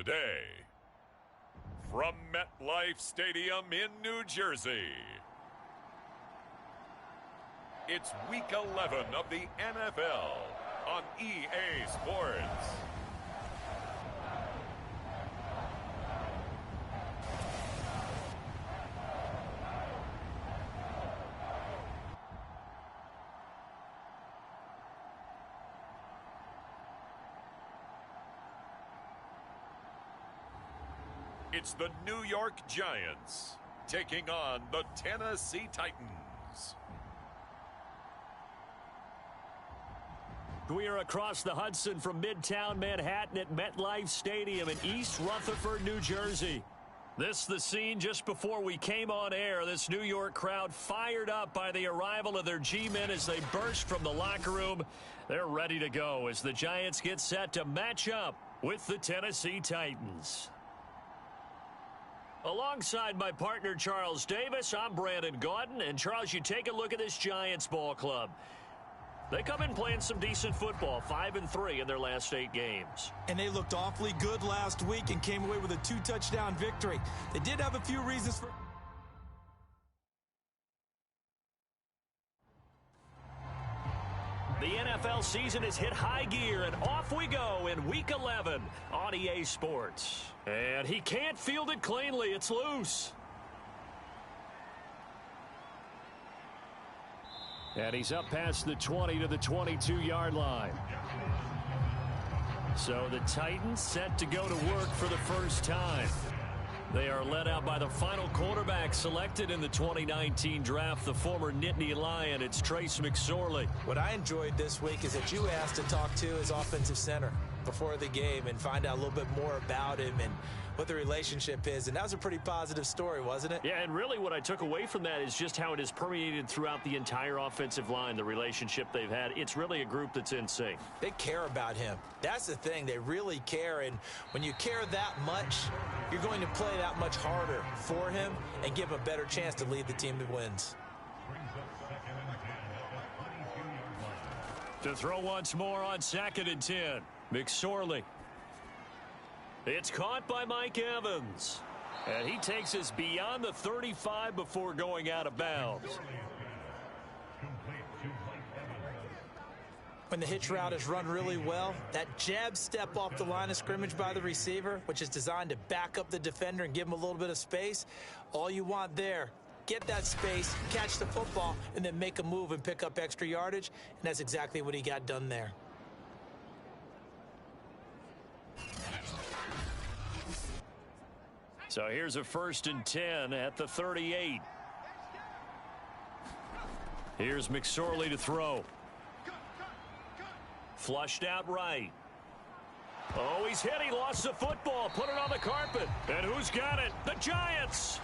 the day. From MetLife Stadium in New Jersey, it's Week 11 of the NFL on EA Sports. It's the New York Giants taking on the Tennessee Titans. We are across the Hudson from Midtown Manhattan at MetLife Stadium in East Rutherford, New Jersey. This the scene just before we came on air. This New York crowd fired up by the arrival of their G-men as they burst from the locker room. They're ready to go as the Giants get set to match up with the Tennessee Titans. Alongside my partner, Charles Davis, I'm Brandon Gaudin. And, Charles, you take a look at this Giants ball club. They come in playing some decent football, 5-3 in their last 8 games. And they looked awfully good last week and came away with a 2-touchdown victory. They did have a few reasons for... The NFL season has hit high gear, and off we go in Week 11 on EA Sports. And he can't field it cleanly. It's loose. And he's up past the 20 to the 22-yard line. So the Titans set to go to work for the first time. They are led out by the final quarterback selected in the 2019 draft, the former Nittany Lion. It's Trace McSorley. What I enjoyed this week is that you asked to talk to his offensive center before the game and find out a little bit more about him and what the relationship is. And that was a pretty positive story, wasn't it? Yeah, and really what I took away from that is just how it has permeated throughout the entire offensive line, the relationship they've had. It's really a group that's in sync. They care about him. That's the thing. They really care. And when you care that much, you're going to play that much harder for him and give him a better chance to lead the team that wins. To throw once more on 2nd and 10. McSorley. It's caught by Mike Evans. And he takes us beyond the 35 before going out of bounds. When the hitch route is run really well, that jab step off the line of scrimmage by the receiver, which is designed to back up the defender and give him a little bit of space, all you want there, get that space, catch the football, and then make a move and pick up extra yardage, and that's exactly what he got done there. So here's a 1st and 10 at the 38. Here's McSorley to throw. Flushed out right. Oh, he's hit. He lost the football. Put it on the carpet. And who's got it? The Giants.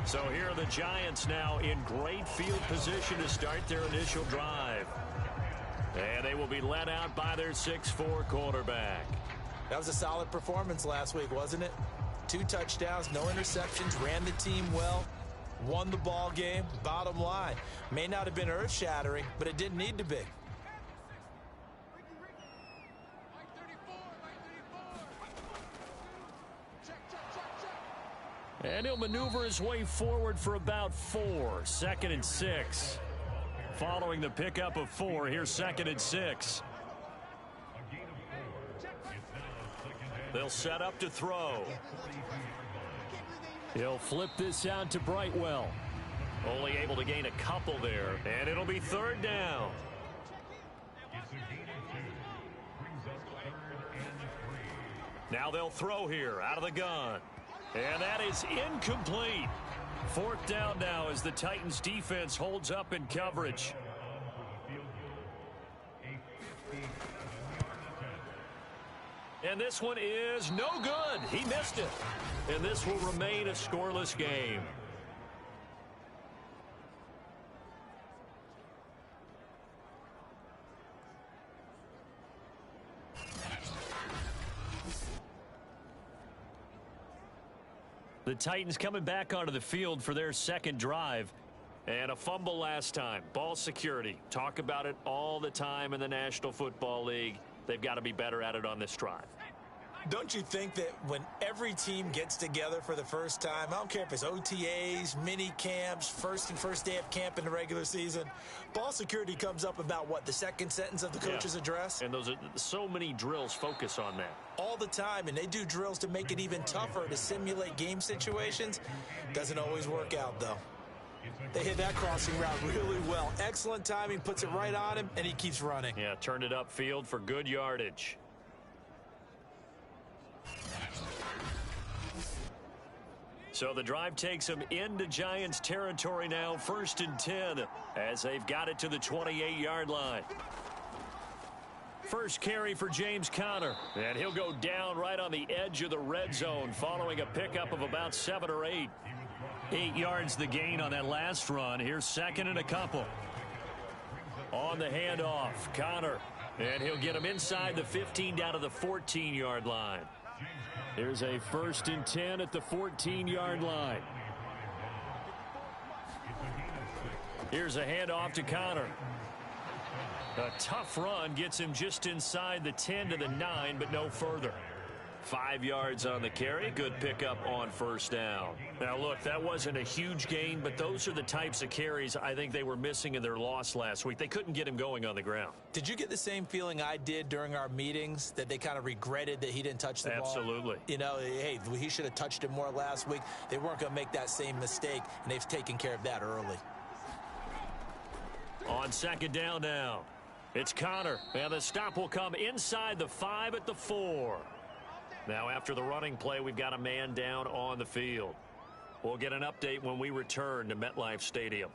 So here are the Giants now in great field position to start their initial drive. And they will be led out by their 6'4" quarterback. That was a solid performance last week, wasn't it? 2 touchdowns, no interceptions, ran the team well, won the ball game. Bottom line, may not have been earth-shattering, but it didn't need to be. And he'll maneuver his way forward for about 4. 2nd and 6. Following the pickup of 4, here's 2nd and 6. They'll set up to throw. He'll flip this out to Brightwell. Only able to gain a couple there, and it'll be 3rd down. Now they'll throw here out of the gun. And that is incomplete. 4th down now as the Titans defense holds up in coverage. And this one is no good. He missed it. And this will remain a scoreless game. The Titans coming back onto the field for their 2nd drive. And a fumble last time. Ball security. Talk about it all the time in the National Football League. They've got to be better at it on this drive. Don't you think that when every team gets together for the first time, I don't care if it's OTAs, mini camps, first day of camp in the regular season, ball security comes up about what, the second sentence of the coach's address? And those are so many drills focus on that. All the time, and they do drills to make it even tougher to simulate game situations. Doesn't always work out, though. They hit that crossing route really well. Excellent timing, puts it right on him, and he keeps running. Yeah, turned it upfield for good yardage. So the drive takes them into Giants territory now, 1st and 10, as they've got it to the 28-yard line. First carry for James Conner, and he'll go down right on the edge of the red zone following a pickup of about 7 or 8. 8 yards the gain on that last run. Here's 2nd and a couple. On the handoff, Conner, and he'll get him inside the 15 down to the 14-yard line. Here's a 1st and 10 at the 14-yard line. Here's a handoff to Conner. A tough run gets him just inside the 10 to the 9, but no further. 5 yards on the carry. Good pickup on 1st down. Now, look, that wasn't a huge gain, but those are the types of carries I think they were missing in their loss last week. They couldn't get him going on the ground. Did you get the same feeling I did during our meetings, that they kind of regretted that he didn't touch the ball? Absolutely. You know, hey, he should have touched it more last week. They weren't going to make that same mistake, and they've taken care of that early. On 2nd down now, it's Conner, and the stop will come inside the 5 at the 4. Now, after the running play, we've got a man down on the field. We'll get an update when we return to MetLife Stadium.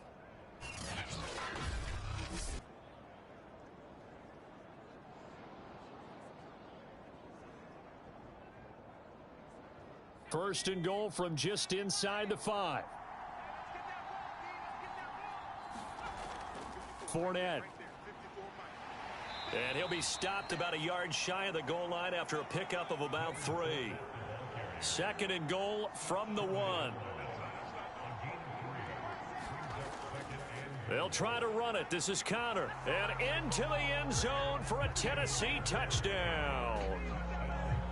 First and goal from just inside the 5. Fournette. And he'll be stopped about a yard shy of the goal line after a pickup of about 3. 2nd and goal from the 1. They'll try to run it. This is Conner. And into the end zone for a Tennessee touchdown.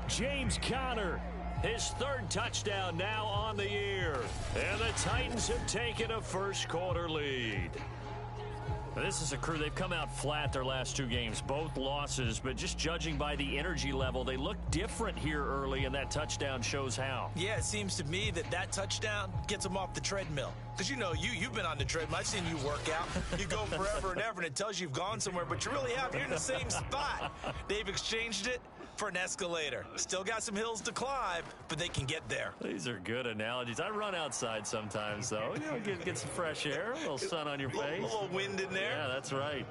James Conner, his 3rd touchdown now on the year. And the Titans have taken a first-quarter lead. This is a crew, they've come out flat their last 2 games, both losses, but just judging by the energy level, they look different here early, and that touchdown shows how. Yeah, it seems to me that touchdown gets them off the treadmill. Because, you know, you've been on the treadmill. I've seen you work out. You go forever and ever, and it tells you you've gone somewhere, but you really have. You're in the same spot. They've exchanged it for an escalator. Still got some hills to climb, but they can get there. These are good analogies. I run outside sometimes, though. You know, get some fresh air, a little sun on your face. A little wind in there. Yeah, that's right.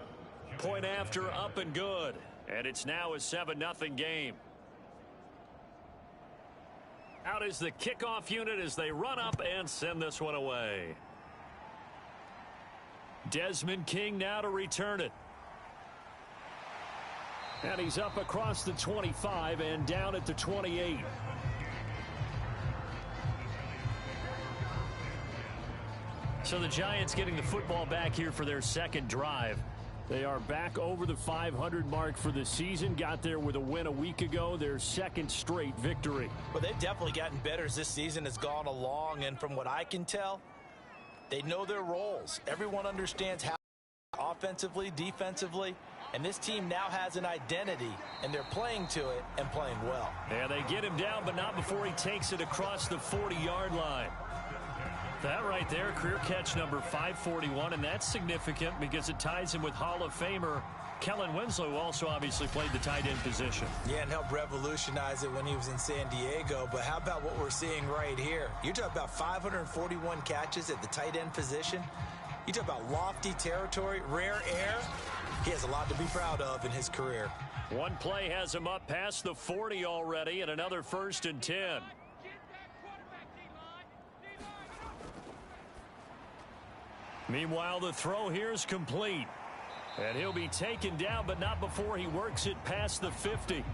Point after, up and good. And it's now a 7-0 game. Out is the kickoff unit as they run up and send this one away. Desmond King now to return it. And he's up across the 25 and down at the 28. So the Giants getting the football back here for their 2nd drive. They are back over the 500 mark for the season. Got there with a win a week ago, their 2nd straight victory. Well, they've definitely gotten better as this season has gone along, and from what I can tell, they know their roles. Everyone understands how offensively, defensively, and this team now has an identity, and they're playing to it and playing well. And they get him down, but not before he takes it across the 40-yard line. That right there, career catch number 541, and that's significant because it ties him with Hall of Famer Kellen Winslow, who also obviously played the tight end position. Yeah, and helped revolutionize it when he was in San Diego. But how about what we're seeing right here? You're talking about 541 catches at the tight end position. You talk about lofty territory, rare air. He has a lot to be proud of in his career. One play has him up past the 40 already, and another 1st and 10. Meanwhile, the throw here is complete. And he'll be taken down, but not before he works it past the 50.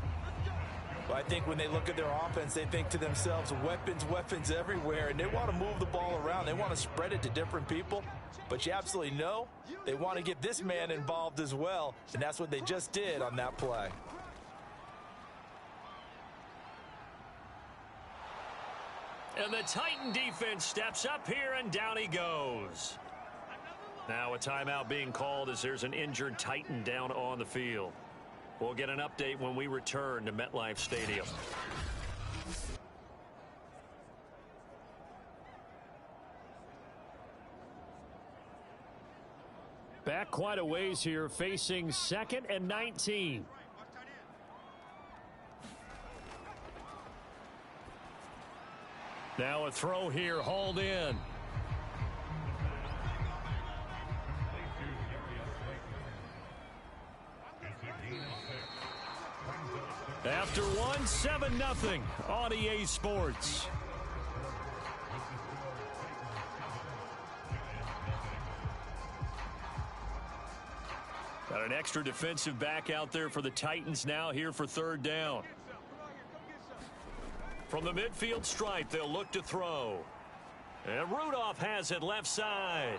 Well, I think when they look at their offense, they think to themselves, weapons everywhere, and they want to move the ball around. They want to spread it to different people. But you absolutely know they want to get this man involved as well, and that's what they just did on that play. And the Titan defense steps up here, and down he goes. Now a timeout being called as there's an injured Titan down on the field. We'll get an update when we return to MetLife Stadium. Back quite a ways here, facing 2nd and 19. Now a throw here, hauled in. After one, 7-0 on EA Sports. Got an extra defensive back out there for the Titans now here for 3rd down. From the midfield stripe, they'll look to throw. And Rudolph has it left side.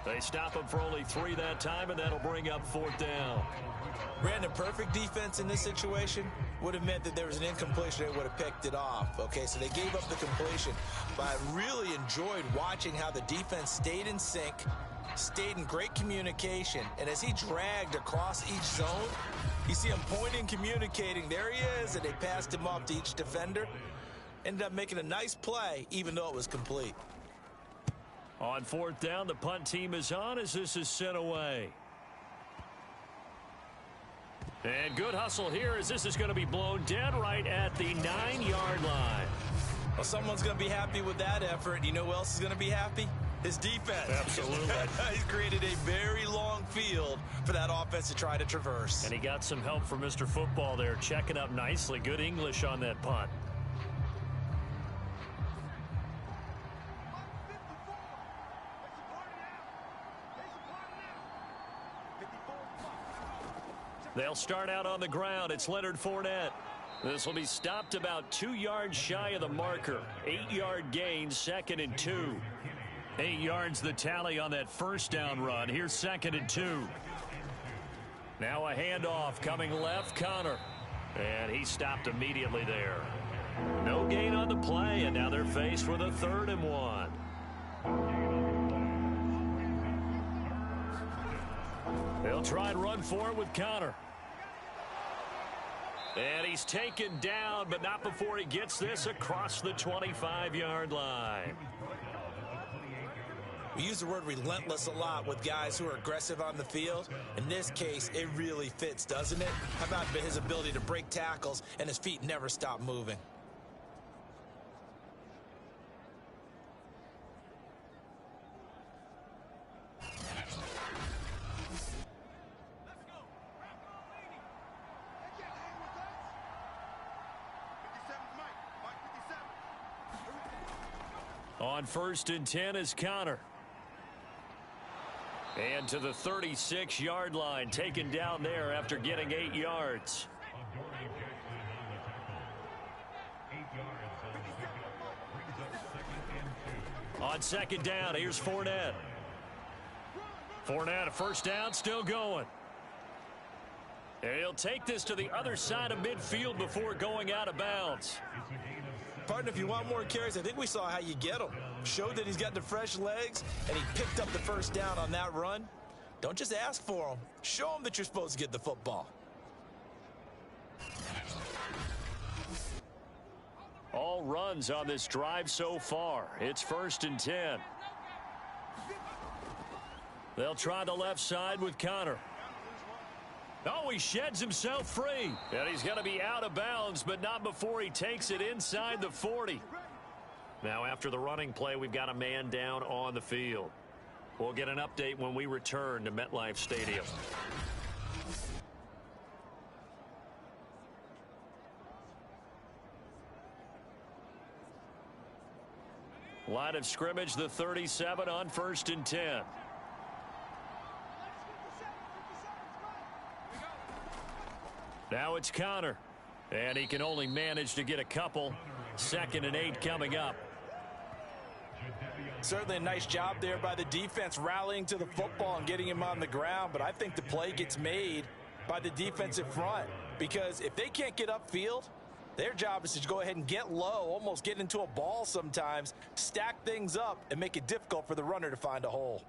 They stop him for only 3 that time, and that'll bring up 4th down. Brandon, perfect defense in this situation would have meant that there was an incompletion. They would have picked it off. Okay, so they gave up the completion. But I really enjoyed watching how the defense stayed in sync, stayed in great communication. And as he dragged across each zone, you see him pointing, communicating. There he is, and they passed him off to each defender. Ended up making a nice play, even though it was complete. On 4th down, the punt team is on as this is sent away. And good hustle here as this is going to be blown dead right at the 9-yard line. Well, someone's going to be happy with that effort. You know who else is going to be happy? His defense. Absolutely. He's created a very long field for that offense to try to traverse. And he got some help from Mr. Football there, checking up nicely. Good English on that punt. They'll start out on the ground. It's Leonard Fournette. This will be stopped about 2 yards shy of the marker. 8-yard gain, 2nd and 2. 8 yards the tally on that 1st down run. Here's 2nd and 2. Now a handoff coming left, Connor. And he stopped immediately there. No gain on the play, and now they're faced with a 3rd and 1. They'll try and run for it with Connor. And he's taken down, but not before he gets this across the 25-yard line. We use the word relentless a lot with guys who are aggressive on the field. In this case, it really fits, doesn't it? How about his ability to break tackles and his feet never stop moving? On 1st and 10 is Connor. And to the 36-yard line, taken down there after getting 8 yards. On 2nd down, here's Fournette. Fournette, a 1st down, still going. And he'll take this to the other side of midfield before going out of bounds. Partner, if you want more carries, I think we saw how you get them. Showed that he's got the fresh legs, and he picked up the 1st down on that run. Don't just ask for them. Show them that you're supposed to get the football. All runs on this drive so far. It's 1st and 10. They'll try the left side with Connor. Oh, he sheds himself free. And he's going to be out of bounds, but not before he takes it inside the 40. Now, after the running play, we've got a man down on the field. We'll get an update when we return to MetLife Stadium. Line of scrimmage, the 37 on 1st and 10. Now it's Connor. And he can only manage to get a couple. 2nd and 8 coming up. Certainly a nice job there by the defense rallying to the football and getting him on the ground. But I think the play gets made by the defensive front. Because if they can't get upfield, Their job is to go ahead and get low, almost get into a ball sometimes, stack things up, and make it difficult for the runner to find a hole.